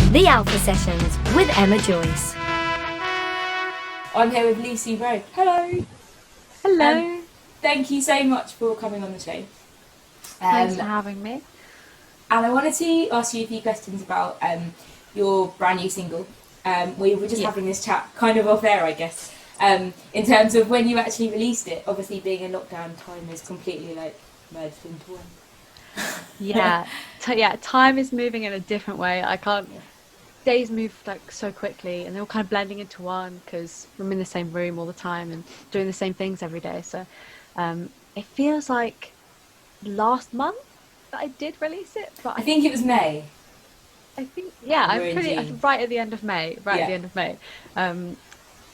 The Alpha Sessions with Emma Joyce. I'm here with Lucy Wroe. Hello. Hello. Thank you so much for coming on the show. Thanks for having me. And I wanted to ask you a few questions about your brand new single. We were just having this chat kind of off air, I guess, in terms of when you actually released it. Obviously, being in lockdown, time is completely merged into one. Yeah, time is moving in a different way. I can't. Days move so quickly, and they're all kind of blending into one because I'm in the same room all the time and doing the same things every day. So it feels like last month that I did release it, but I think it was May. I'm We're pretty in June. right at the end of May. At the end of May.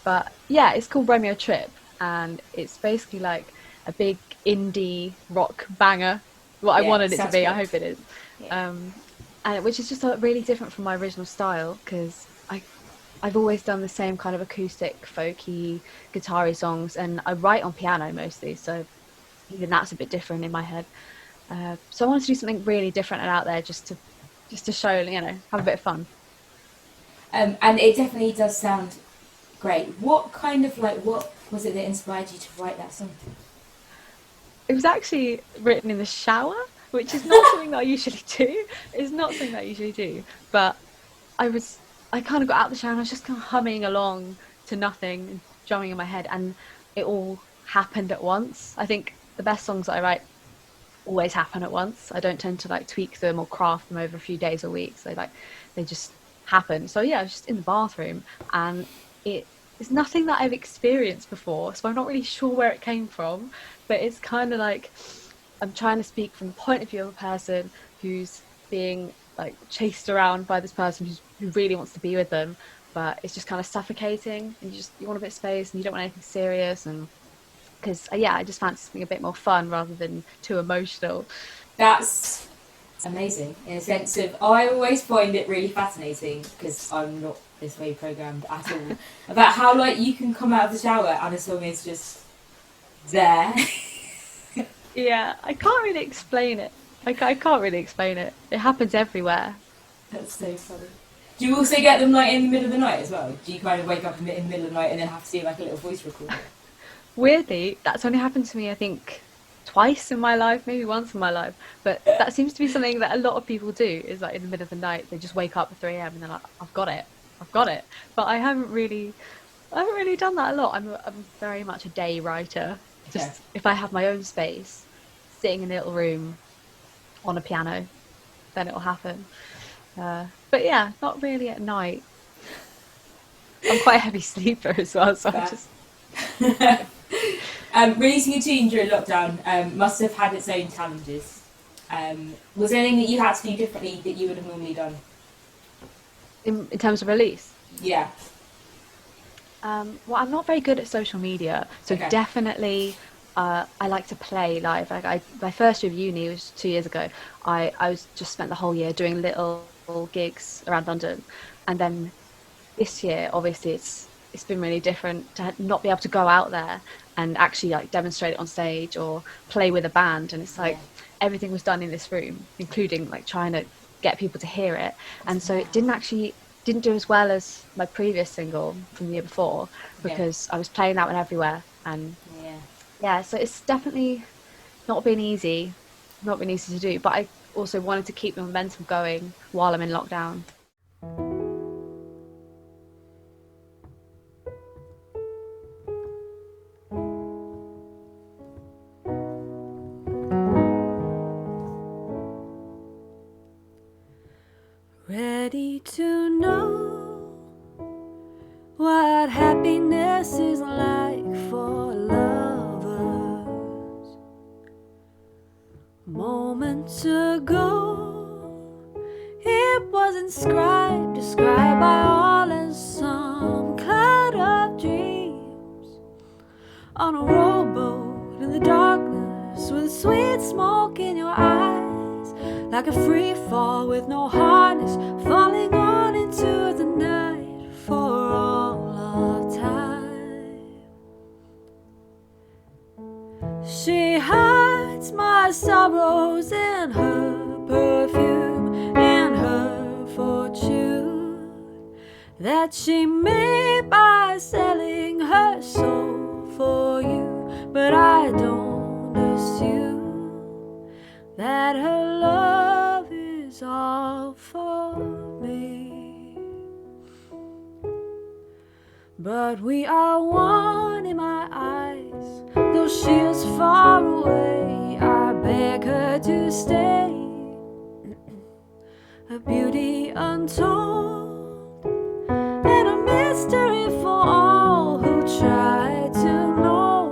But yeah, it's called Romeo Trip, and it's basically like a big indie rock banger. What I wanted it to be. Good. I hope it is. And which is just really different from my original style because I've always done the same kind of acoustic, folky, guitar-y songs, and I write on piano mostly, so even that's a bit different in my head. So I wanted to do something really different and out there, just to show, have a bit of fun. And it definitely does sound great. What was it that inspired you to write that song? It was actually written in the shower, which is not something that I usually do. It's not something that I usually do. But I kind of got out of the shower and I was just kind of humming along to nothing and drumming in my head, and it all happened at once. I think the best songs that I write always happen at once. I don't tend to tweak them or craft them over a few days or weeks. They just happen. So yeah, I was just in the bathroom, and it's nothing that I've experienced before, so I'm not really sure where it came from, but it's kind of like I'm trying to speak from the point of view of a person who's being chased around by this person who really wants to be with them, but it's just kind of suffocating, and you want a bit of space and you don't want anything serious, and because I just fancy something a bit more fun rather than too emotional. That's amazing in a sense of I always find it really fascinating because I'm not this way programmed at all about how you can come out of the shower and a song is just there. Yeah, I can't really explain it. I can't really explain it. It happens everywhere. That's so funny. Do you also get them in the middle of the night as well? Do you kind of wake up in the middle of the night and then have to do a little voice recording? Weirdly, that's only happened to me, I think, twice in my life, maybe once in my life. But that seems to be something that a lot of people do, is in the middle of the night, they just wake up at 3 a.m. and they're like, I've got it. But I haven't really done that a lot. I'm very much a day writer. Just if I have my own space, sitting in a little room on a piano, then it'll happen. But yeah, not really at night. I'm quite a heavy sleeper as well, so I'm just... Releasing a tune during lockdown must have had its own challenges. Was there anything that you had to do differently that you would have normally done? In terms of release? Yeah. Well, I'm not very good at social media, so definitely I like to play live. My first year of uni was 2 years ago. I was just spent the whole year doing little gigs around London, and then this year, obviously, it's been really different to not be able to go out there and actually demonstrate it on stage or play with a band. And it's everything was done in this room, including trying to get people to hear it. And so it didn't do as well as my previous single from the year before because I was playing that one everywhere. And so it's definitely not been easy to do. But I also wanted to keep the momentum going while I'm in lockdown. Ready to know what happiness is like for lovers. Moments ago, it was described by all as some cloud of dreams. On a rowboat in the darkness with sweet smoke in your eyes, like a free fall with no harness, falling on into the night for all of time. She hides my sorrows in her perfume, in her fortune. that she made by selling her soul for you. But I don't assume that her love is all for me. But we are one in my eyes, though she is far away. I beg her to stay, a beauty untold and a mystery for all who try to know.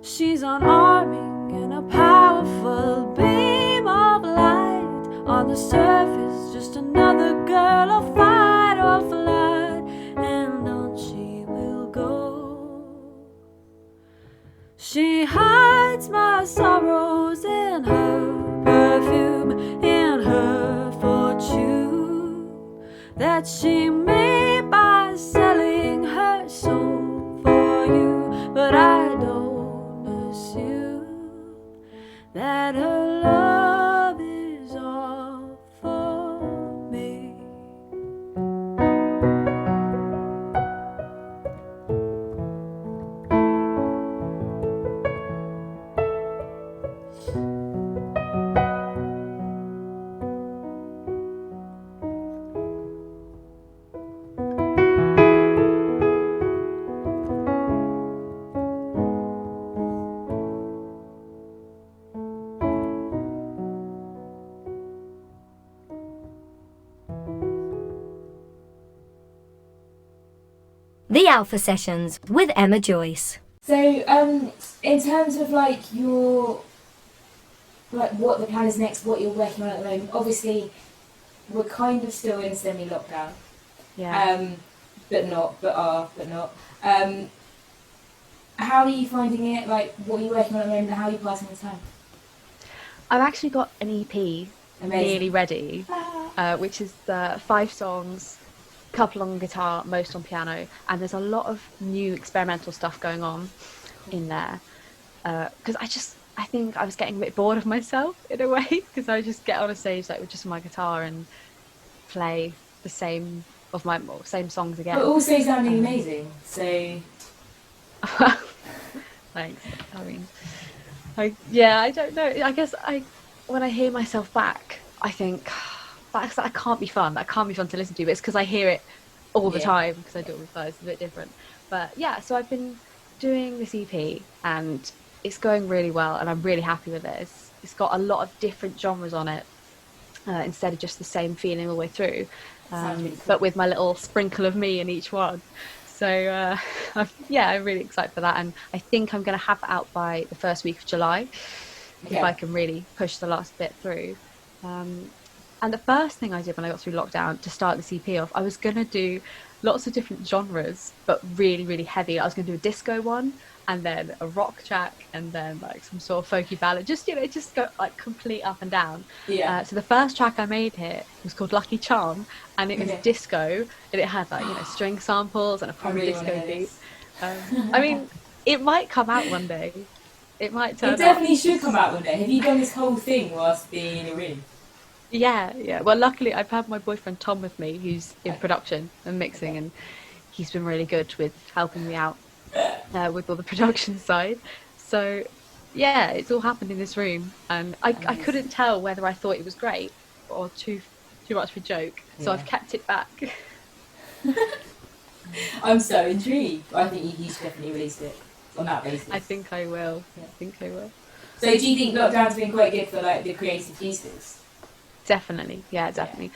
She's unarming and a powerful beam of light. On the surface, just another girl, a fight or flight, and on she will go. She hides my sorrows in her perfume, in her fortune that she made by selling her soul for you. But I don't assume that her love is all for me. The Alpha Sessions with Emma Joyce. So, in terms of like your, like what the plan is next, what you're working on at the moment, obviously we're kind of still in semi-lockdown. Yeah. But not. How are you finding it? Like, what are you working on at the moment? How are you passing the time? I've actually got an EP nearly ready, which is 5 songs, couple on guitar, most on piano, and there's a lot of new experimental stuff going on in there. Because I think I was getting a bit bored of myself in a way, because I just get on a stage like with just my guitar and play the same songs again. But also sounding amazing. So. Thanks. I mean, I don't know. I guess when I hear myself back, I think that can't be fun. That can't be fun to listen to. But it's because I hear it all the time, because I do it with guys. It's a bit different. But yeah, so I've been doing this EP and it's going really well, and I'm really happy with it. It's got a lot of different genres on it, instead of just the same feeling all the way through. Really cool. But with my little sprinkle of me in each one. So I'm really excited for that, and I think I'm going to have it out by the first week of July, if I can really push the last bit through. And the first thing I did when I got through lockdown to start this EP off, I was going to do lots of different genres, but really, really heavy. I was going to do a disco one, and then a rock track, and then like some sort of folky ballad. Just go like complete up and down. Yeah. So the first track I made here was called Lucky Charm, and it was disco, and it had like string samples and a proper disco beat. I mean, it might come out one day. It might turn. It definitely should come out one day. Have you done this whole thing whilst being in a room? Yeah. Well, luckily I've had my boyfriend Tom with me, who's in production and mixing, and he's been really good with helping me out with all the production side. So yeah, it's all happened in this room, and I couldn't tell whether I thought it was great or too much of a joke, so I've kept it back. I'm so intrigued. I think you should definitely release it on that basis. I think I will. So do you think lockdown's been quite good for like the creative pieces? Definitely.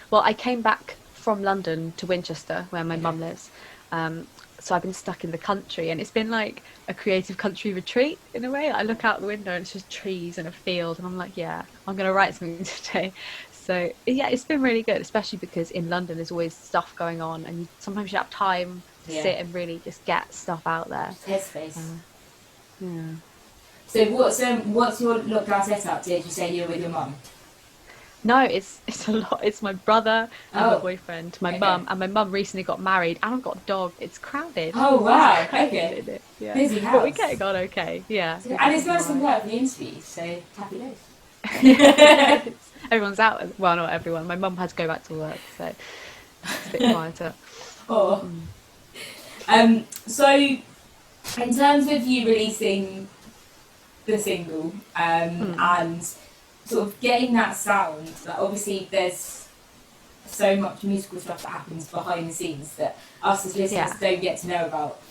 Well, I came back from London to Winchester, where my mum lives, so I've been stuck in the country, and it's been like a creative country retreat in a way. I look out the window and it's just trees and a field, and I'm like, I'm going to write something today. So yeah, it's been really good, especially because in London there's always stuff going on, and sometimes you have time to sit and really just get stuff out there. Headspace. So what's your lockdown setup? Did you say you're with your mum? No, it's a lot. It's my brother and my boyfriend, my mum, and my mum recently got married, and I've got a dog. It's crowded. Oh wow! Okay. Yeah. Busy house. But we're getting on okay. Yeah. And it's nice and quiet for the interviews, so happy days. Everyone's out. Well, not everyone. My mum had to go back to work, so It's a bit quieter. Oh. So, in terms of you releasing the single and sort of getting that sound, like obviously there's so much musical stuff that happens behind the scenes that us as listeners don't get to know about.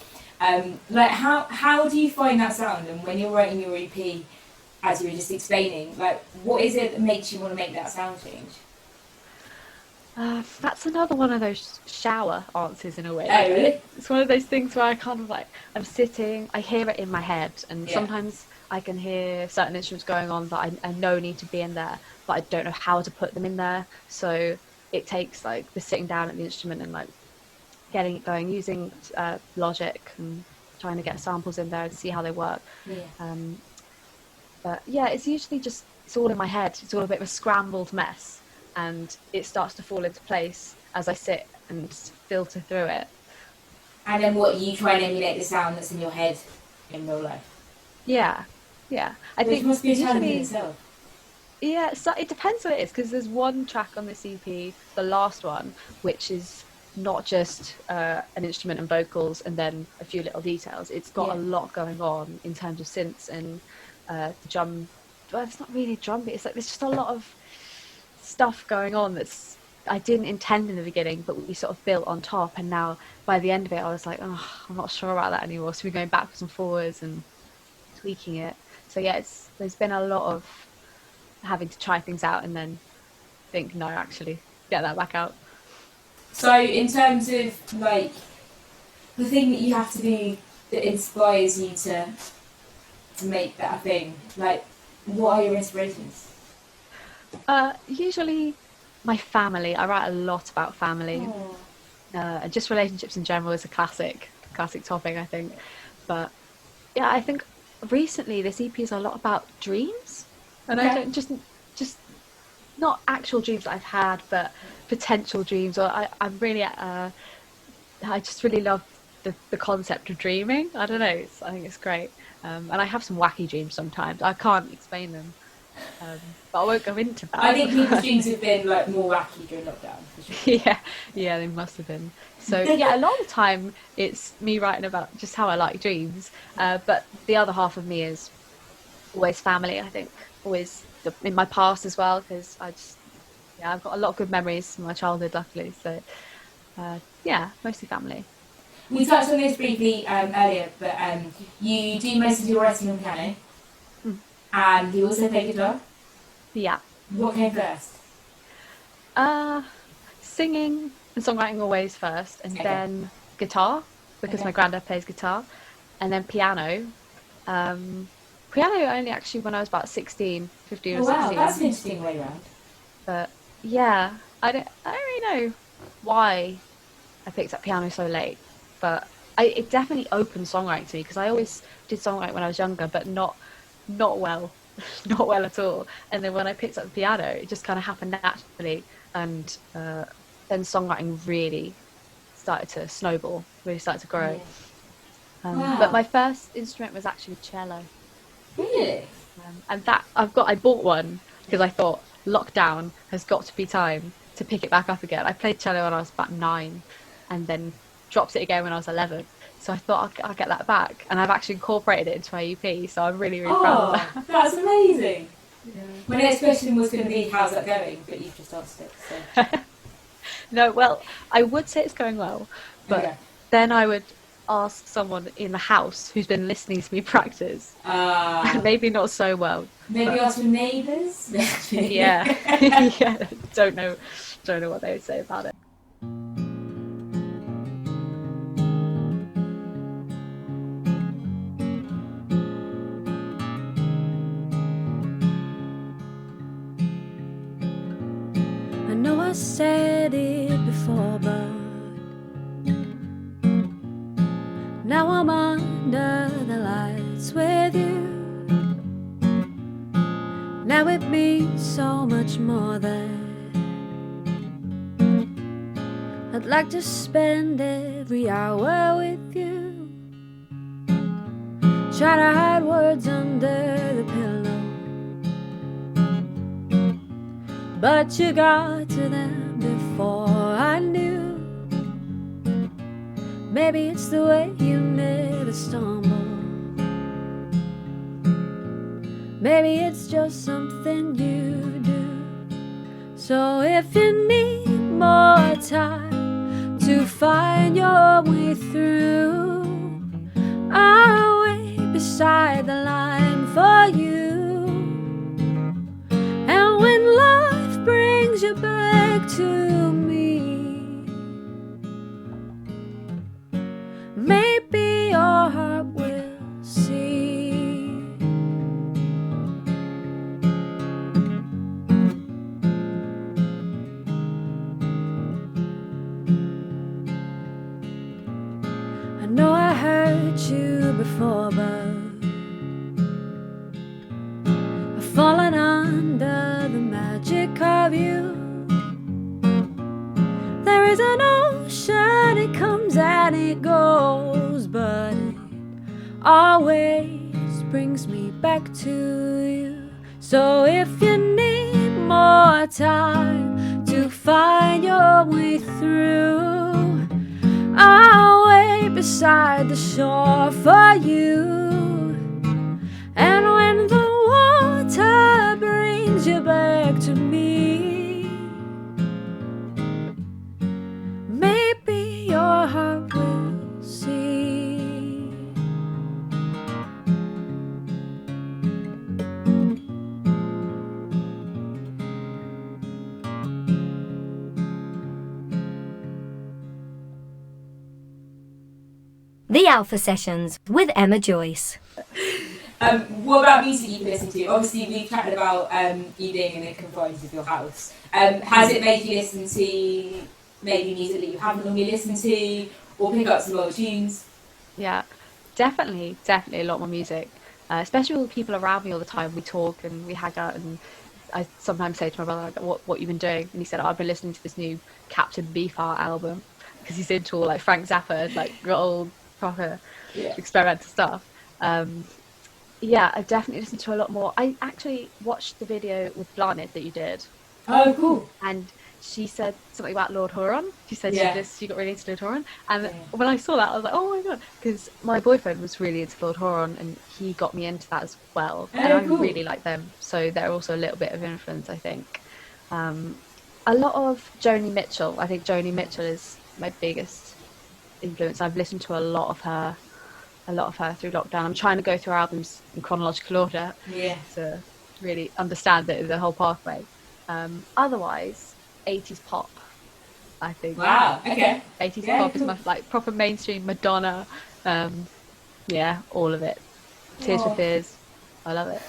Like how do you find that sound, and when you're writing your EP, as you were just explaining, like what is it that makes you want to make that sound change? That's another one of those shower answers in a way. Oh, really? It's one of those things where I kind of like, I'm sitting, I hear it in my head, and sometimes I can hear certain instruments going on that I know need to be in there, but I don't know how to put them in there. So it takes like the sitting down at the instrument and like getting it going, using Logic and trying to get samples in there and see how they work. But yeah, it's usually just, it's all in my head. It's all a bit of a scrambled mess, and it starts to fall into place as I sit and filter through it. And then what, you try and emulate the sound that's in your head in real life? Yeah. I think it must be a challenge in itself. Yeah, so it depends what it is, because there's one track on this EP, the last one, which is not just an instrument and vocals and then a few little details. It's got a lot going on in terms of synths and the drum. Well, it's not really a drum beat. It's like there's just a lot of stuff going on that's I didn't intend in the beginning, but we sort of built on top. And now by the end of it, I was like, oh, I'm not sure about that anymore. So we're going backwards and forwards and tweaking it. So yeah, there's been a lot of having to try things out and then think, no, actually, get that back out. So in terms of like the thing that you have to do that inspires you to make that a thing, like what are your inspirations? Usually my family. I write a lot about family. And just relationships in general is a classic topic, I think. But yeah, I think recently this EP is a lot about dreams. And I don't just not actual dreams that I've had, but potential dreams. Or I'm really I just really love the concept of dreaming. I don't know. I think it's great. And I have some wacky dreams sometimes. I can't explain them, but I won't go into that. I think people's dreams have been like more wacky during lockdown. For sure. Yeah, they must have been. So yeah, a lot of the time it's me writing about just how I like dreams. But the other half of me is always family. I think always in my past as well, because I've got a lot of good memories from my childhood, luckily. So mostly family. We touched on this briefly earlier, but you do most of your writing on piano, and you also play guitar. Yeah. What came first? Singing and songwriting always first, and then guitar, because my granddad plays guitar, and then piano. Piano only actually when I was about 15 or 16. Wow, that's an interesting way around. But yeah, I don't really know why I picked up piano so late, but it definitely opened songwriting to me, because I always did songwriting when I was younger, but not well, not well at all. And then when I picked up the piano, it just kind of happened naturally, and then songwriting really started to snowball, really started to grow. Wow. But my first instrument was actually cello. Really? And that I bought one because I thought lockdown has got to be time to pick it back up again. I played cello when I was about 9, and then dropped it again when I was 11. So I thought I'll get that back, and I've actually incorporated it into my EP. So I'm really proud of that. That's amazing. Yeah. My next question was going to be, how's that going? But you've just answered it. So. No, well, I would say it's going well, but then I would ask someone in the house who's been listening to me practice. Maybe not so well. Maybe ask your neighbours. Yeah. Don't know what they would say about it. I know I said it before, but now I'm under the lights with you. Now it means so much more than I'd like to spend every hour with you. Try to hide words under the pillow, but you got to them before I knew. Maybe it's the way you never stumble. Maybe it's just something you do. So if you need more time to find your way through, I'll wait beside the line for you. And when life brings you back to me, maybe your heart will see. I know I hurt you before, but I've fallen under the magic of you. There is an ocean, it comes and it goes, but it always brings me back to you. So if you need more time to find your way through, I'll wait beside the shore for you. And when the water brings you back to me, maybe your heart will see. The Alpha Sessions with Emma Joyce. What about music you've listened to? Obviously, we've chatted about you being in the confines of your house. Has it made you listen to maybe music that you haven't normally listened to, or pick up some old tunes? Yeah, definitely a lot more music, especially with people around me all the time. We talk and we hang out, and I sometimes say to my brother, like, what you've been doing? And he said, I've been listening to this new Captain Beefheart album, because he's into all like Frank Zappa, like old proper experimental stuff. Yeah, I definitely listened to a lot more. I actually watched the video with Blarned that you did. Oh, cool. And she said something about Lord Huron. She said she got really into Lord Huron. And when I saw that, I was like, oh my God. Because my boyfriend was really into Lord Huron, and he got me into that as well. And I really like them. So they're also a little bit of influence, I think. A lot of Joni Mitchell. I think Joni Mitchell is my biggest influence. I've listened to a lot of her through lockdown. I'm trying to go through her albums in chronological order to really understand the whole pathway. Otherwise, 80s pop, I think. Wow, okay. 80s pop is my like proper mainstream. Madonna, all of it. Tears for Fears, I love it.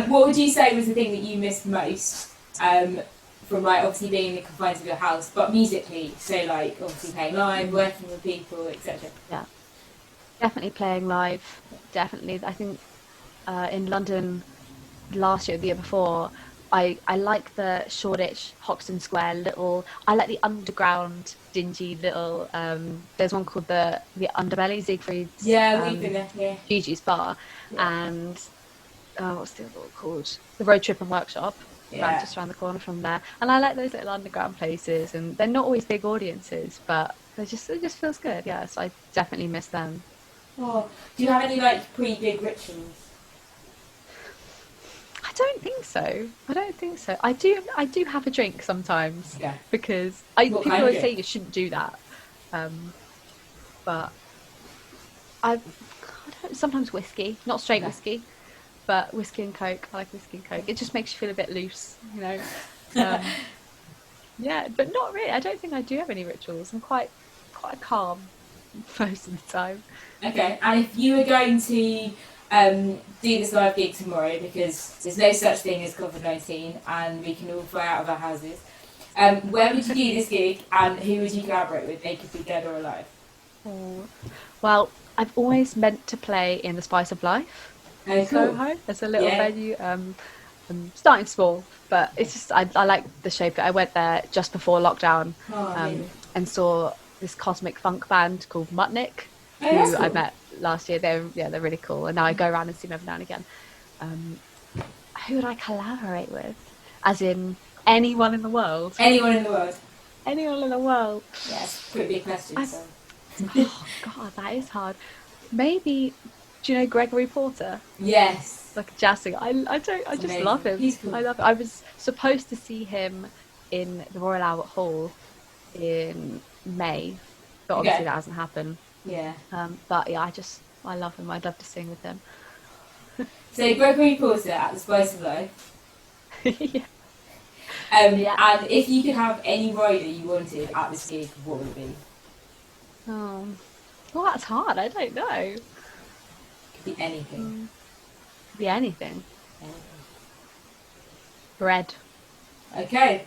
What would you say was the thing that you missed most from like obviously being in the confines of your house, but musically? So like obviously playing live, working with people, etc. Yeah. Definitely playing live. Definitely. I think in London last year, the year before, I like the Shoreditch, Hoxton Square little. I like the underground, dingy little. There's one called the Underbelly, Siegfried's. Yeah, we've been there. Yeah. Gigi's bar, and what's the other one called? The Road Trip and Workshop. Yeah. Just around the corner from there. And I like those little underground places, and they're not always big audiences, but it just feels good. Yeah, so I definitely miss them. Oh, do you have any like pre-gig rituals? I don't think so. I do have a drink sometimes. Yeah. Because people always say you shouldn't do that. But I don't, sometimes whiskey, not straight whiskey, but whiskey and coke. I like whiskey and coke. It just makes you feel a bit loose, you know. Yeah, but not really. I don't think I do have any rituals. I'm quite calm most of the time. Okay, and if you were going to do this live gig tomorrow, because there's no such thing as COVID-19 and we can all fly out of our houses, where would you do this gig and who would you collaborate with? They could be dead or alive. Oh. Well, I've always meant to play in the Spice of Life. Oh, cool. Soho. There's a little venue. I'm starting small, but it's just I like the shape. I went there just before lockdown and saw this cosmic funk band called Mutnik, who cool. I met last year. They're really cool, and now I go around and see them every now and again. Who would I collaborate with? As in anyone in the world? Anyone in the world. Anyone in the world? Yes, pretty big question. Oh God, that is hard. Maybe, do you know Gregory Porter? Yes. Like a jazz singer. I just Amazing. love him. He's cool. I love it. I was supposed to see him in the Royal Albert Hall in May, but obviously Okay. that hasn't happened. Yeah. But yeah, I love him. I'd love to sing with him. So Gregory Porter at the Spice of Life. Yeah. Yeah. And if you could have any rider you wanted at this gig, what would it be? Oh, well, that's hard. I don't know. Could be anything. Could be anything. Anything. Bread. Okay.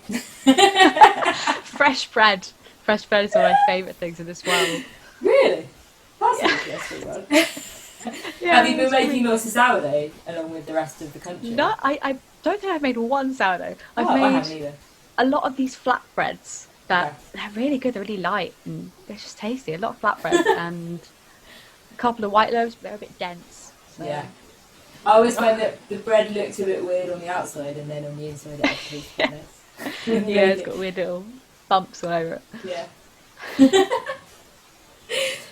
Fresh bread. Fresh bread is one of my favourite things in this world. Really? That's an interesting one. Yeah, Have you been making lots of sourdough along with the rest of the country? No, I don't think I've made one sourdough. I've I made haven't either. a lot of these flatbreads that Okay. they're really good. They're really light and they're just tasty. A lot of flatbreads and a couple of white loaves, but they're a bit dense. So. Yeah. I always find that the bread looks a bit weird on the outside and then on the inside it actually tastes quite nice. Yeah, it's got weird little bumps all over it. Yeah.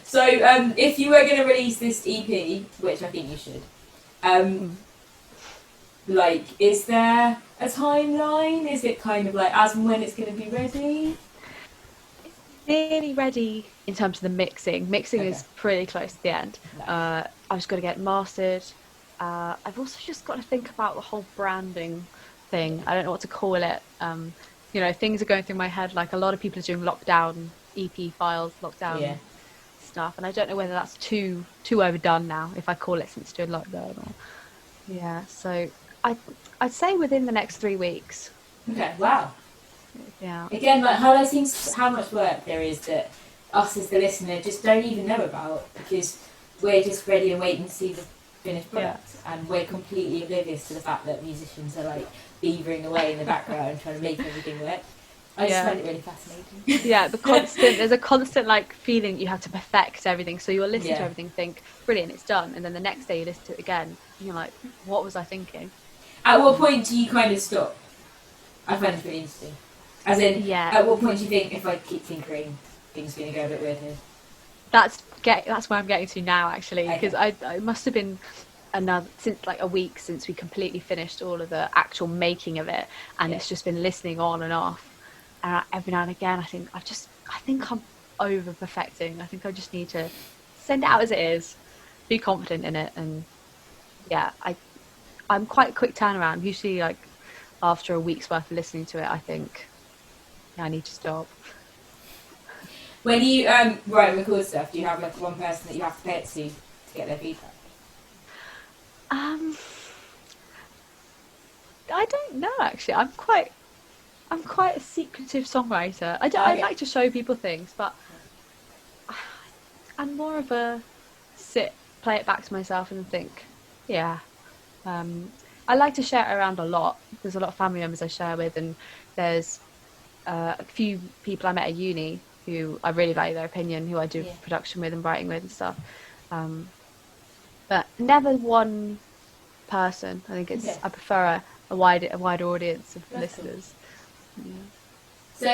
So, if you were going to release this EP, which I think you should, like, is there a timeline? Is it kind of like as and when it's going to be ready? Nearly ready in terms of the mixing. Mixing is pretty close to the end. Nice. I've just got to get it mastered. I've also just got to think about the whole branding thing. I don't know what to call it. Things are going through my head. Like a lot of people are doing lockdown EP files, lockdown stuff, and I don't know whether that's too overdone now. If I call it since doing lockdown, so I'd say within the next 3 weeks. Okay, wow. Yeah. Again, like highlighting how much work there is that us as the listener just don't even know about because we're just ready and waiting to see the finished product, and we're completely oblivious to the fact that musicians are like beavering away in the background trying to make everything work. I just find it really fascinating. Yeah, there's a constant like feeling you have to perfect everything. So you'll listen to everything, think, brilliant, it's done, and then the next day you listen to it again, and you're like, what was I thinking? At what point do you kind of stop? I find it really interesting. As in, at what point do you think if I keep tinkering, things are going to go a bit weird here? That's where I'm getting to now, actually, because I must have been since like a week since we completely finished all of the actual making of it, and it's just been listening on and off. And every now and again, I think I'm over perfecting. I think I just need to send it out as it is, be confident in it, and I'm quite a quick turnaround. Usually, like after a week's worth of listening to it, I think I need to stop. When you write and record stuff, do you have like one person that you have to pay it to get their feedback? I don't know, actually. I'm quite a secretive songwriter. I like to show people things, but I'm more of a play it back to myself and think, I like to share it around a lot. There's a lot of family members I share with, and there's a few people I met at uni who I really value their opinion, who I do production with and writing with and stuff. But never one person. I think I prefer a wider audience of listeners. Cool. So,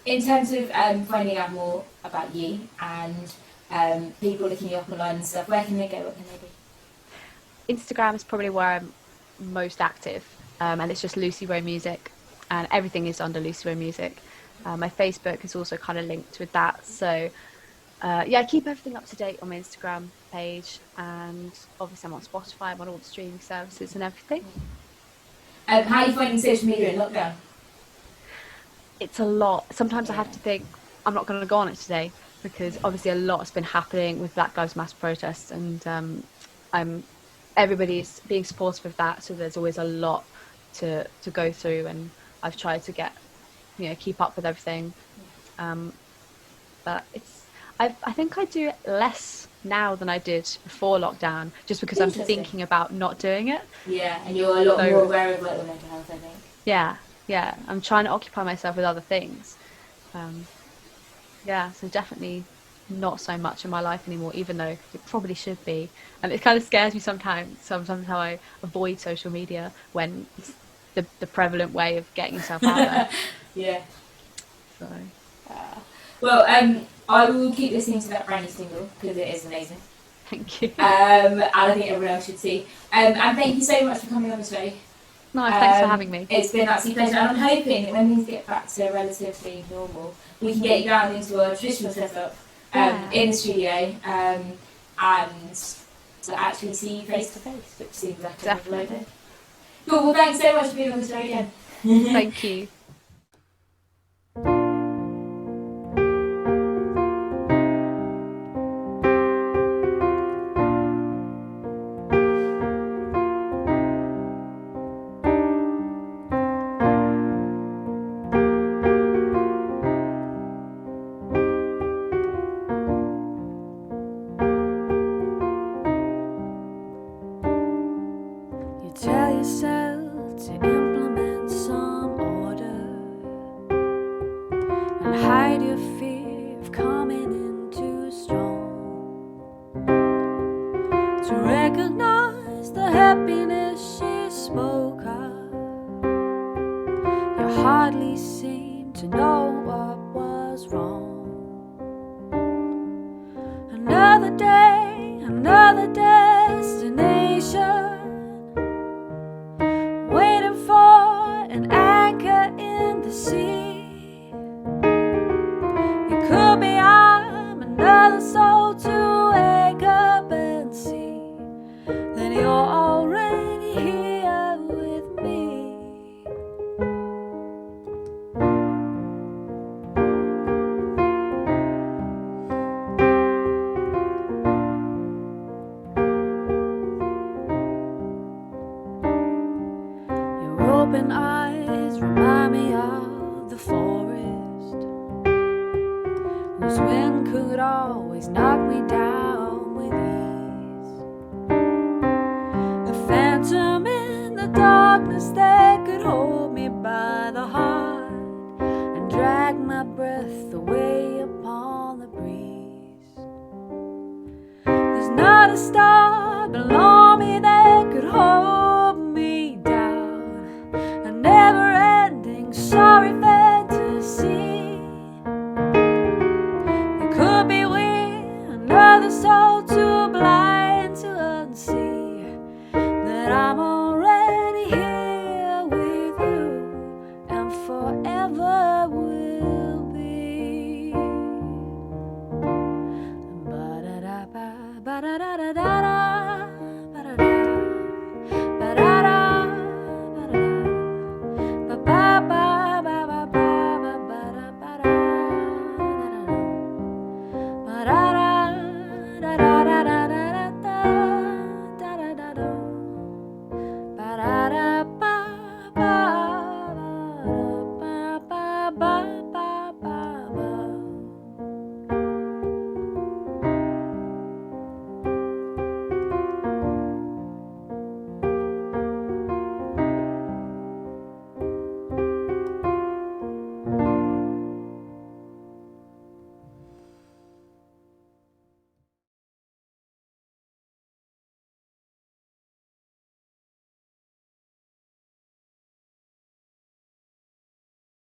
in terms of finding out more about you and people looking you up online and stuff, where can they go? What can they do? Instagram is probably where I'm most active, and it's just Lucy Wroe Music, and everything is under Lucy Wroe Music. My Facebook is also kind of linked with that, so I keep everything up to date on my Instagram page, and obviously I'm on Spotify, I'm on all the streaming services and everything. How are you finding social media in lockdown? It's a lot. Sometimes I have to think I'm not going to go on it today, because obviously a lot has been happening with Black Lives Matter protests, and everybody's being supportive of that, so there's always a lot to go through, and I've tried to keep up with everything, but I think I do it less now than I did before lockdown, just because I'm thinking about not doing it. Yeah, and you're a lot more aware of like the mental health, I think. Yeah, I'm trying to occupy myself with other things. So definitely not so much in my life anymore, even though it probably should be. And it kind of scares me sometimes how I avoid social media when it's the prevalent way of getting yourself out there. Yeah. So. Well, I will keep listening to that brand new single because it is amazing. Thank you. And I think everyone else should see. And thank you so much for coming on the show. No, thanks for having me. It's been an absolute pleasure, and I'm hoping that when things get back to relatively normal, we can get you down into a traditional setup in the studio and actually see you face to face, which seems like a lovely idea. Cool, well thanks so much for being on the show again. Thank you. You tell yourself to implement some order and hide your fear of coming in too strong. To recognize the happiness she spoke of, you hardly seem to know what was wrong. Another day, another destination, waiting for an anchor in the sea. It could be I'm another soul to wake up and see that you're already here with me. Your open eyes remind me of the forest, whose wind could always knock me down with ease. A phantom in the darkness that could hold me by the heart and drag my breath away upon the breeze. There's not a star